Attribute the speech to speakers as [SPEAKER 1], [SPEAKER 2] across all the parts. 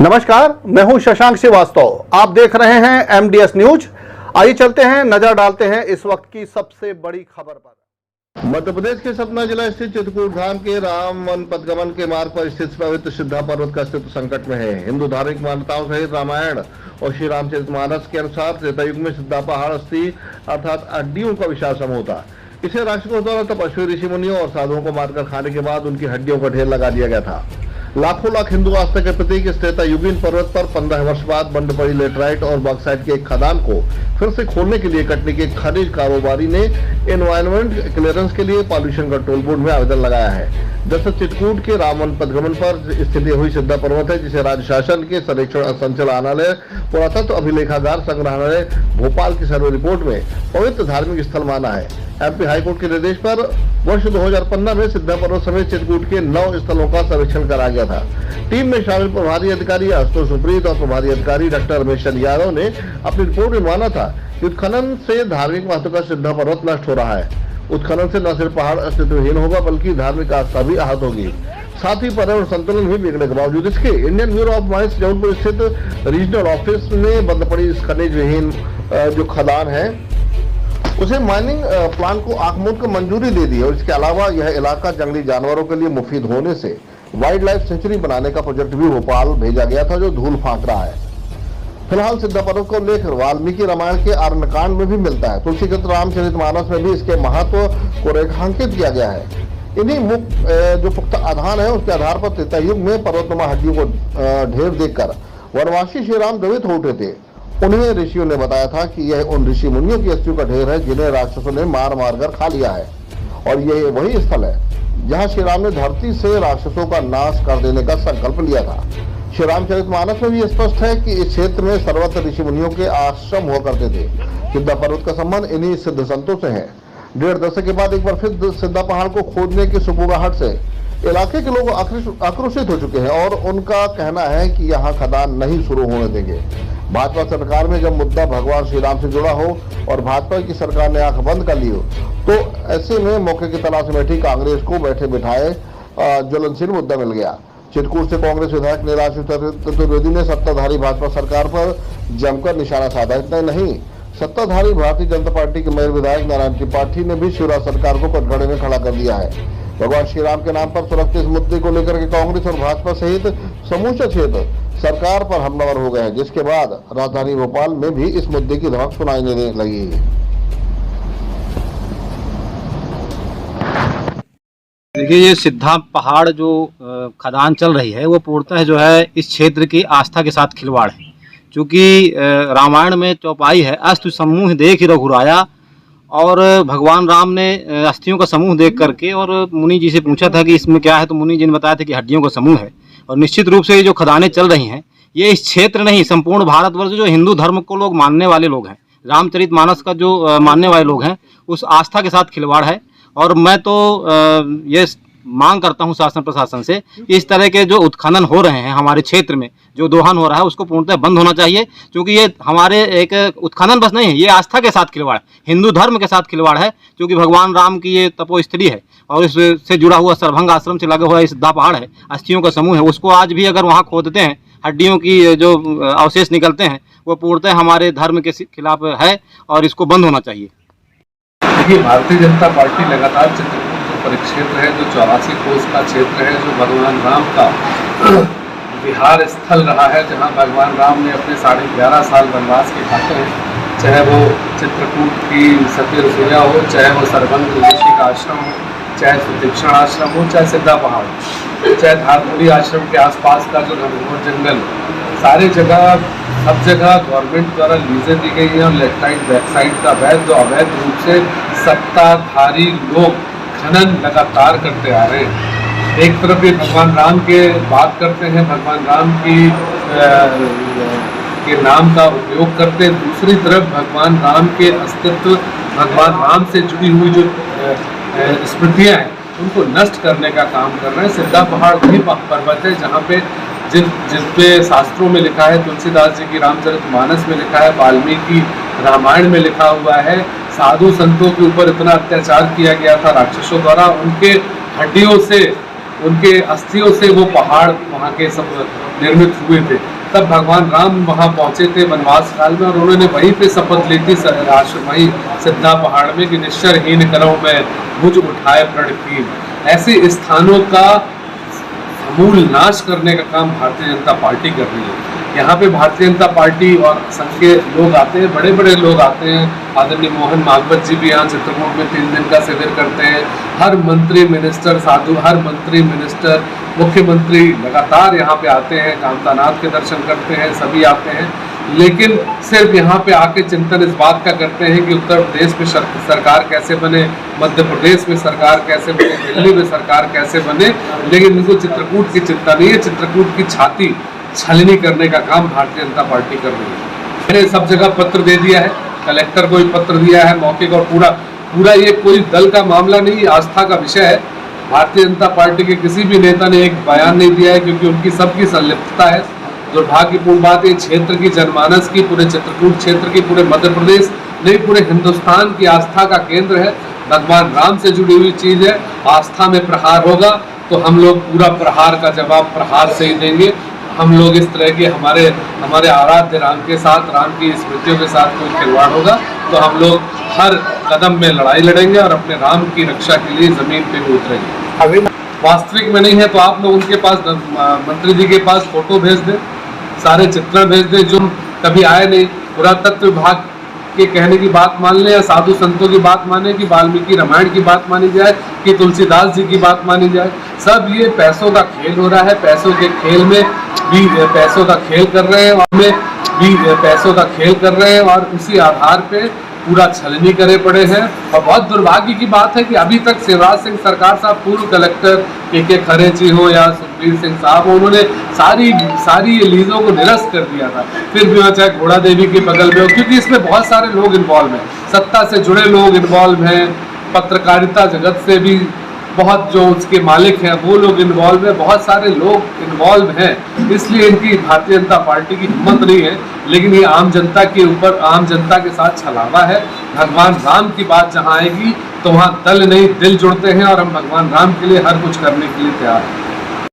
[SPEAKER 1] नमस्कार, मैं हूं शशांक श्रीवास्तव। आप देख रहे हैं एमडीएस न्यूज। आइए चलते हैं, नजर डालते हैं इस वक्त की सबसे बड़ी खबर पर। मध्य प्रदेश के सतना जिला स्थित चित्रकूट धाम के राम वन पदगमन के मार्ग पर स्थित पवित्र सिद्धा पर्वत का अस्तित्व संकट में है। हिंदू धार्मिक मान्यताओं सहित रामायण और श्री रामचरितमानस के अनुसार त्रेता युग में सिद्धा पहाड़ अस्थि अर्थात हड्डियों का विशाल समूह था। इसे राक्षसों द्वारा तपस्वी ऋषि मुनियों और साधुओं को मारकर खाने के बाद उनकी हड्डियों का ढेर लगा दिया गया था। लाखों लाख हिंदू आस्था के प्रतीक इस त्रेता युगीन पर्वत पर 15 वर्ष बाद बंद पड़ी लेटराइट और बॉक्साइट के एक खदान को फिर से खोलने के लिए कटनी के खनिज कारोबारी ने एनवायरमेंट क्लियरेंस के लिए पॉल्यूशन कंट्रोल बोर्ड में आवेदन लगाया है। दरअसल चित्रकूट के रामवन पदगमन पर स्थित हुई सिद्धा पर्वत है, जिसे राज्य शासन के सर्वेक्षण संचालनालय, पुरातत्व अभिलेखागार संग्रहालय भोपाल की सर्वे रिपोर्ट में पवित्र धार्मिक स्थल माना है। एमपी हाईकोर्ट के निर्देश पर वर्ष 2015 में सिद्धा पर्वत समेत चित्रकूट के 9 स्थलों का सर्वेक्षण करा गया था। टीम में शामिल प्रभारी अधिकारी आशुतोष सुप्रीत और प्रभारी अधिकारी डॉक्टर रमेश यादव ने अपनी रिपोर्ट में माना था कि उत्खनन से धार्मिक महत्व का सिद्धा पर्वत नष्ट हो रहा है। उत्खनन से न सिर्फ पहाड़ अस्तित्वहीन होगा बल्कि धार्मिक आस्था भी आहत होगी, साथ ही पर्यावरण संतुलन भी बिगड़ने के बावजूद इसके Indian bureau of mines Jabalpur स्थित रीजनल ऑफिस में बंद पड़ी इस खनिज विहीन जो खदान है उसे माइनिंग प्लान को आंख मूंद कर मंजूरी दे दी है। और इसके अलावा यह इलाका जंगली जानवरों के लिए मुफीद होने से वाइल्ड लाइफ सेंचुरी बनाने का प्रोजेक्ट भी भोपाल भेजा गया था, जो धूल फांक रहा है। फिलहाल सिद्धा पर्वत को लेकर वाल्मीकि रामायण के अरण्यकांड में भी मिलता है। तुलसीकृत रामचरितमानस में भी इसके महत्व को रेखांकित किया गया है। इन्हीं जो पुख्ता आधार है उसके आधार पर त्रेता युग में पर्वतनुमा हड्डियों को ढेर देखकर वनवासी श्री राम द्रवित हो उठे थे। उन्हें ऋषियों ने बताया था कि यह उन ऋषि मुनियों की अस्थियों का ढेर है जिन्हें राक्षसों ने मार मार कर खा लिया है, और यह वही स्थल है जहां श्री राम ने धरती से राक्षसों का नाश कर देने का संकल्प लिया था। श्री रामचरितमानस में भी स्पष्ट है कि इस क्षेत्र में सर्वत्र ऋषि मुनियों के आश्रम हुआ करते थे। सिद्धा पर्वत का संबंध इन्हीं सिद्ध संतों से है। 1.5 दशक के बाद एक बार फिर सिद्धा पहाड़ को खोदने की सुबुगाहट से इलाके के लोग आक्रोशित हो चुके हैं और उनका कहना है कि यहाँ खदान नहीं शुरू होने देंगे। भाजपा सरकार में जब मुद्दा भगवान श्री राम से जुड़ा हो और भाजपा की सरकार ने आंख बंद कर ली हो, तो ऐसे में मौके की तलाश में बैठी कांग्रेस को बैठे बिठाए ज्वलनशील मुद्दा मिल गया। चित्रकूट से कांग्रेस विधायक नीलाश चतुर्वेदी ने सत्ताधारी भाजपा सरकार पर जमकर निशाना साधा। इतना नहीं, सत्ताधारी भारतीय जनता पार्टी के मेयर विधायक नारायण त्रिपाठी ने भी शिवराज सरकार को कटघरे में खड़ा कर दिया है। भगवान श्री राम के नाम पर सुरक्षित इस मुद्दे को लेकर के कांग्रेस और भाजपा सहित समूचा क्षेत्र सरकार पर हमलावर हो गए, जिसके बाद राजधानी भोपाल में भी इस मुद्दे की धमक सुनाई देने लगी है।
[SPEAKER 2] देखिए, ये सिद्धा पहाड़ जो खदान चल रही है वो पूर्णतः जो है इस क्षेत्र की आस्था के साथ खिलवाड़ है। क्योंकि रामायण में चौपाई है, अस्तु समूह देख ही रघुराया, और भगवान राम ने अस्थियों का समूह देख करके और मुनि जी से पूछा था कि इसमें क्या है, तो मुनि जी ने बताया था कि हड्डियों का समूह है। और निश्चित रूप से ये जो खदानें चल रही हैं ये इस क्षेत्र नहीं, संपूर्ण भारतवर्ष जो हिंदू धर्म को लोग मानने वाले लोग हैं, रामचरितमानस का जो मानने वाले लोग हैं, उस आस्था के साथ खिलवाड़ है। और मैं तो ये मांग करता हूं शासन प्रशासन से कि इस तरह के जो उत्खनन हो रहे हैं हमारे क्षेत्र में, जो दोहन हो रहा है, उसको पूर्णतः बंद होना चाहिए। क्योंकि ये हमारे एक उत्खनन बस नहीं है, ये आस्था के साथ खिलवाड़ है, हिंदू धर्म के साथ खिलवाड़ है। क्योंकि भगवान राम की ये तपोस्थली है और इससे जुड़ा हुआ सरभंग आश्रम से लगा हुआ सिद्धा पहाड़ है, अस्थियों का समूह है। उसको आज भी अगर वहाँ खोदते हैं, हड्डियों की जो अवशेष निकलते हैं, वो पूर्णतः हमारे धर्म के खिलाफ है और इसको बंद होना चाहिए।
[SPEAKER 3] देखिए, भारतीय जनता पार्टी लगातार चित्रकूट जो परिक्षेत्र है, जो 84 कोस का क्षेत्र है, जो भगवान राम का विहार स्थल रहा है, जहां भगवान राम ने अपने 11.5 साल वनवास के काटे हैं, चाहे वो चित्रकूट की सती रसोईया हो, चाहे वो सरभंग ऋषि का आश्रम हो, चाहे सुतीक्षण आश्रम हो, चाहे सिद्धा पहाड़, चाहे धारपुरी आश्रम के आसपास का जो घनघोर जंगल, सारी जगह सब जगह गवर्नमेंट द्वारा लीजें दी गई हैं और लेफ्टाइट बैकसाइड का अवैध रूप से सत्ताधारी लोग खनन लगातार करते आ रहे हैं। एक तरफ ये भगवान राम के बात करते हैं, भगवान राम के नाम का उपयोग करते हैं, दूसरी तरफ भगवान राम के अस्तित्व, भगवान राम से जुड़ी हुई जो स्मृतियाँ हैं उनको नष्ट करने का काम कर रहे हैं। सिद्धा पहाड़ वही पर्वत है जहाँ पे जिस पे शास्त्रों में लिखा है, तुलसीदास जी की रामचरितमानस में लिखा है, वाल्मीकि रामायण में लिखा हुआ है, साधु संतों के ऊपर इतना अत्याचार किया गया था राक्षसों द्वारा, उनके हड्डियों से, उनके अस्थियों से वो पहाड़ वहाँ के सब निर्मित हुए थे। तब भगवान राम वहाँ पहुँचे थे वनवास काल में, और उन्होंने वहीं पे शपथ ली थी वहीं सिद्धा पहाड़ में कि निश्चरहीन करो मैं भुज उठाए प्रण कीन। ऐसे स्थानों का समूल नाश करने का काम भारतीय जनता पार्टी कर रही है। यहाँ पे भारतीय जनता पार्टी और संघ के लोग आते हैं, बड़े बड़े लोग आते हैं। आदरणीय मोहन भागवत जी भी यहाँ चित्रकूट में 3 दिन का शिविर करते हैं। हर मंत्री मिनिस्टर साधु, हर मंत्री मिनिस्टर मुख्यमंत्री लगातार यहाँ पे आते हैं, कामतानाथ के दर्शन करते हैं, सभी आते हैं। लेकिन सिर्फ यहाँ पे आके चिंतन इस बात का करते हैं कि उत्तर प्रदेश में सरकार कैसे बने, मध्य प्रदेश में सरकार कैसे बने, दिल्ली में सरकार कैसे बने, लेकिन इनको चित्रकूट की चिंता नहीं है। चित्रकूट की छाती छलनी करने का काम भारतीय जनता पार्टी कर रही है। मैंने सब जगह पत्र दे दिया है, कलेक्टर को भी पत्र दिया है मौखिक, और पूरा ये कोई दल का मामला नहीं, आस्था का विषय है। भारतीय जनता पार्टी के किसी भी नेता ने एक बयान नहीं दिया है, क्योंकि उनकी सबकी संलिप्तता है। दुर्भाग्यपूर्ण बात है, क्षेत्र की जनमानस की, पूरे चित्रकूट क्षेत्र की, पूरे मध्य प्रदेश नहीं पूरे हिंदुस्तान की आस्था का केंद्र है। भगवान राम से जुड़ी हुई चीज है। आस्था में प्रहार होगा तो हम लोग पूरा प्रहार का जवाब प्रहार से ही देंगे। हम लोग इस तरह के हमारे आराध्य राम के साथ, राम की स्मृतियों के साथ कोई खिलवाड़ होगा तो हम लोग हर कदम में लड़ाई लड़ेंगे और अपने राम की रक्षा के लिए जमीन पे भी उतरेंगे। अभी वास्तविक में नहीं है तो आप लोग उनके पास, मंत्री जी के पास फोटो भेज दें, सारे चित्रण भेज दें। जो कभी आए नहीं, पुरातत्व विभाग के कहने की बात मान लें या साधु संतों की बात माने, कि वाल्मीकि रामायण की बात मानी जाए कि तुलसीदास जी की बात मानी जाए, सब ये पैसों का खेल हो रहा है। पैसों के खेल में भी पैसों का खेल कर रहे हैं, और में भी पैसों का खेल कर रहे हैं, और उसी आधार पे पूरा छलनी करे पड़े हैं। और बहुत दुर्भाग्य की बात है कि अभी तक शिवराज सिंह सरकार साहब, पूर्व कलेक्टर के खरे जी हो या सुखबीर सिंह साहब, उन्होंने सारी लीजों को निरस्त कर दिया था। फिर भी चाहे घोड़ा देवी के बगल में हो, क्योंकि इसमें बहुत सारे लोग इन्वॉल्व हैं, सत्ता से जुड़े लोग इन्वॉल्व हैं, पत्रकारिता जगत से भी बहुत जो उसके मालिक हैं वो लोग इन्वॉल्व हैं, बहुत सारे लोग इन्वॉल्व हैं। इसलिए इनकी भारतीय जनता पार्टी की हिम्मत नहीं है। लेकिन ये आम जनता के ऊपर, आम जनता के साथ छलावा है। भगवान राम की बात जहाँ आएगी तो वहाँ दल नहीं दिल जुड़ते हैं, और हम भगवान राम के लिए हर कुछ करने के लिए तैयार हैं।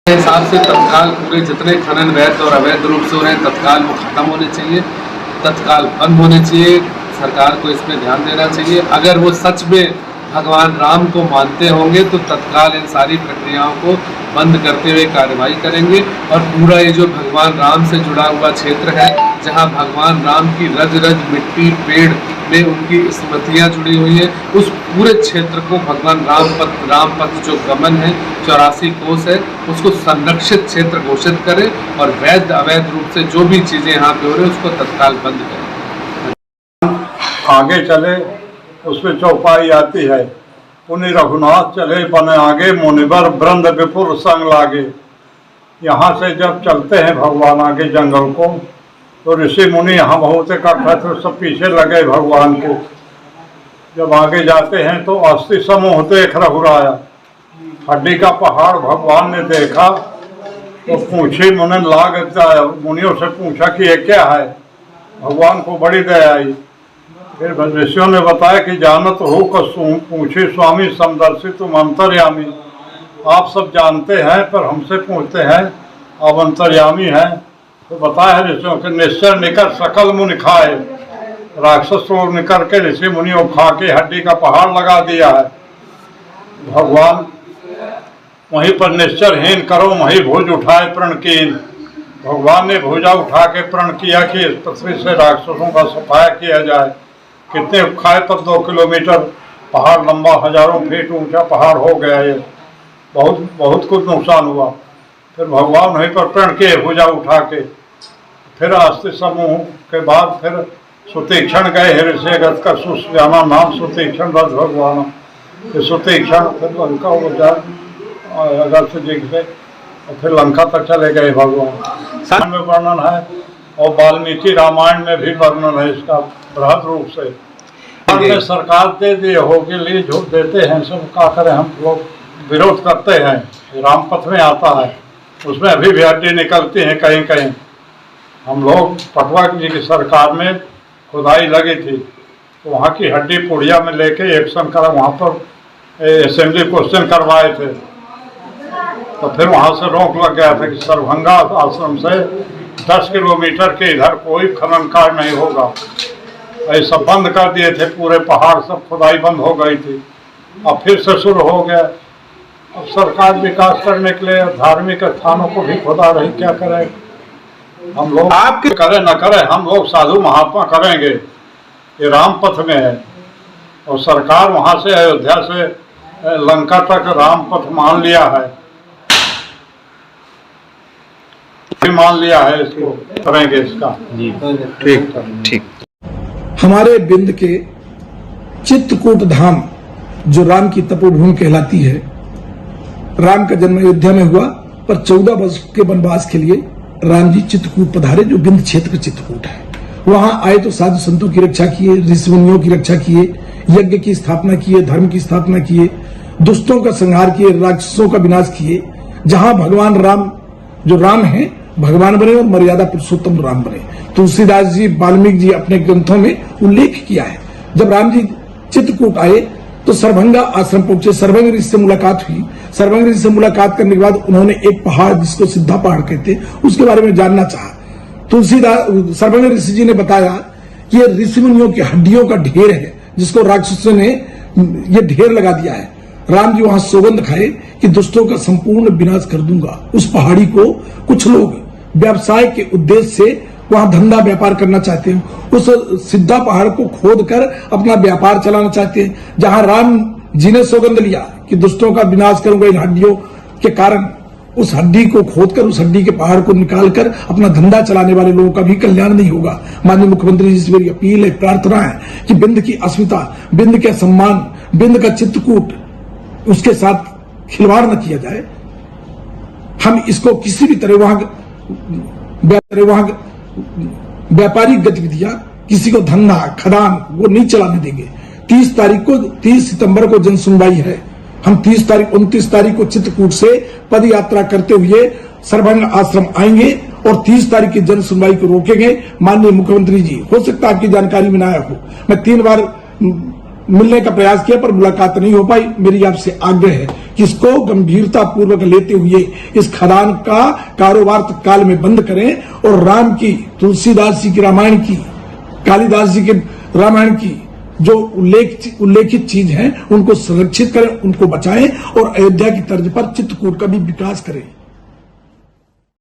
[SPEAKER 3] मेरे हिसाब से तत्काल पूरे जितने खनन वैध और अवैध रूप से हो रहे हैं, तत्काल वो खत्म होने चाहिए, तत्काल बंद होने चाहिए। सरकार को इस पर ध्यान देना चाहिए। अगर वो सच में भगवान राम को मानते होंगे तो तत्काल इन सारी प्रक्रियाओं को बंद करते हुए कार्रवाई करेंगे। और पूरा ये जो भगवान राम से जुड़ा हुआ क्षेत्र है, जहां भगवान राम की रज रज मिट्टी पेड़ में उनकी स्मृतियाँ जुड़ी हुई है, उस पूरे क्षेत्र को भगवान राम पथ जो गमन है 84 कोस है, उसको संरक्षित क्षेत्र घोषित करें, और वैध अवैध रूप से जो भी चीज़ें यहाँ पे हो रही है उसको तत्काल बंद करें।
[SPEAKER 4] आगे चले उसमें चौपाई आती है, पुनि रघुनाथ चले बने आगे, मुनिवर वृंद विपुल संग लागे। यहाँ से जब चलते हैं भगवान आगे जंगल को, तो ऋषि मुनि यहाँ बहुत इकट्ठा थे, सब पीछे लगे भगवान के। जब आगे जाते हैं तो अस्थि समूह देख रघुराया, हड्डी का पहाड़ भगवान ने देखा तो पूछी मुनि लाग जाया। मुनियों से पूछा कि ये क्या है, भगवान को बड़ी दया आई। फिर ऋषियों ने बताया कि जानत हो कसू पूछे स्वामी समदर्शी तुम अंतर्यामी। आप सब जानते हैं पर हमसे पूछते हैं, आप अंतर्यामी हैं। तो बताया है ऋषियों के निश्चर निकर सकल मुनि खाए, राक्षस लोग निकल के ऋषि मुनियों खा के हड्डी का पहाड़ लगा दिया है। भगवान वहीं पर निश्चरहीन करो वहीं भुज उठाए प्रण कीन। भगवान ने भुजा उठा के प्रण किया कि इस पृथ्वी से राक्षसों का सफाया किया जाए। कितने खाए पर 2 किलोमीटर पहाड़ लंबा, हजारों फीट ऊंचा पहाड़ हो गया। ये बहुत कुछ नुकसान हुआ। फिर भगवान वहीं पर प्रण किए भुजा उठा के। फिर अस्थि समूह के बाद फिर सुतीक्षण गए, ऋषि गत का सुस्याना नाम सुतीक्षण रथ भगवान। फिर सुतीक्षण फिर लंका अगस्त जी से और फिर लंका तक चले गए भगवान। में वर्णन है और वाल्मीकि रामायण में भी वर्णन है इसका बृहद रूप से। में सरकार दे दिए होगी लिए झूठ देते हैं, सब क्या करें, हम लोग विरोध करते हैं। रामपथ में आता है, उसमें अभी भी हड्डी निकलती हैं कहीं कहीं। हम लोग पटवा जी की सरकार में खुदाई लगी थी तो वहाँ की हड्डी पुड़िया में लेके एक्शन करा, वहाँ पर असेंबली क्वेश्चन करवाए थे। तो फिर वहाँ से रोक लग गया था कि सरभंगा आश्रम से 10 किलोमीटर के इधर कोई खनन कार्य नहीं होगा। ऐसा बंद कर दिए थे, पूरे पहाड़ सब खुदाई बंद हो गई थी, अब फिर से शुरू हो गया। अब सरकार विकास करने के लिए धार्मिक स्थानों को भी खुदा रही, क्या करे। हम लोग आपके करे न करे, हम लोग साधु महात्मा करेंगे। ये राम पथ में है और सरकार वहां से अयोध्या से लंका तक राम पथ मान लिया है, मान लिया है, इसको करेंगे इसका।
[SPEAKER 1] ठीक ठीक।
[SPEAKER 5] हमारे बिंद के चित्रकूट धाम जो राम की तपोभूमि कहलाती है, राम का जन्म अयोध्या में हुआ, पर 14 वर्ष के वनवास के लिए राम जी चित्रकूट पधारे, जो बिंद क्षेत्र का चित्रकूट है। वहां आए तो साधु संतों की रक्षा किए, ऋषि मुनियों की रक्षा किए, यज्ञ की स्थापना किए, धर्म की स्थापना किए, दुष्टों का संहार किए, राक्षसों का विनाश किए। जहां भगवान राम जो राम है भगवान बने और मर्यादा पुरुषोत्तम राम बने। तुलसीदास जी, वाल्मीकि जी अपने ग्रंथों में उल्लेख किया है। जब राम जी चित्रकूट आए तो सरभंगा आश्रम पहुंचे, सरभंग ऋषि से मुलाकात हुई। सरभंग ऋषि से मुलाकात करने के बाद उन्होंने एक पहाड़ जिसको सिद्धा पहाड़ कहते उसके बारे में जानना चाहा। तुलसीदास सरभंग ऋषि जी ने बताया कि ये ऋषि मुनियों की हड्डियों का ढेर है, जिसको राक्षसों ने ये ढेर लगा दिया है। राम जी वहां सौगंध खाए कि दुष्टों का संपूर्ण विनाश कर दूंगा। उस पहाड़ी को कुछ लोग व्यवसाय के उद्देश्य से वहां धंधा व्यापार करना चाहते हैं, उस सिद्धा पहाड़ को खोद कर अपना व्यापार चलाना चाहते हैं। जहां राम जी ने सौगंध लिया कि दुष्टों का विनाश करूंगा इन हड्डियों के कारण, उस हड्डी को खोदकर उस हड्डी के पहाड़ को निकालकर अपना धंधा चलाने वाले लोगों का भी कल्याण नहीं होगा। माननीय मुख्यमंत्री जी से मेरी अपील है, प्रार्थना है कि बिंद की अस्मिता, बिंद के सम्मान, बिंद का चित्रकूट, उसके साथ खिलवाड़ न किया जाए। हम इसको किसी भी तरह वहां व्यापारिक गतिविधियां, किसी को धंधा खदान वो नहीं चलाने देंगे। 30 सितंबर को जन सुनवाई है। हम 29 तारीख को चित्रकूट से पद यात्रा करते हुए सरभंग आश्रम आएंगे और 30 तारीख की जन सुनवाई को रोकेंगे। माननीय मुख्यमंत्री जी, हो सकता है आपकी जानकारी में न आया हो, मैं 3 बार मिलने का प्रयास किया पर मुलाकात नहीं हो पाई। मेरी आपसे आग्रह है कि इसको गंभीरता पूर्वक लेते हुए इस खदान का कारोबार तत्काल में बंद करें और राम की, तुलसीदास जी की रामायण की, कालिदास जी के रामायण की जो उल्लेखित चीज हैं उनको संरक्षित करें, उनको बचाएं और अयोध्या की तर्ज पर चित्रकूट का भी विकास करें।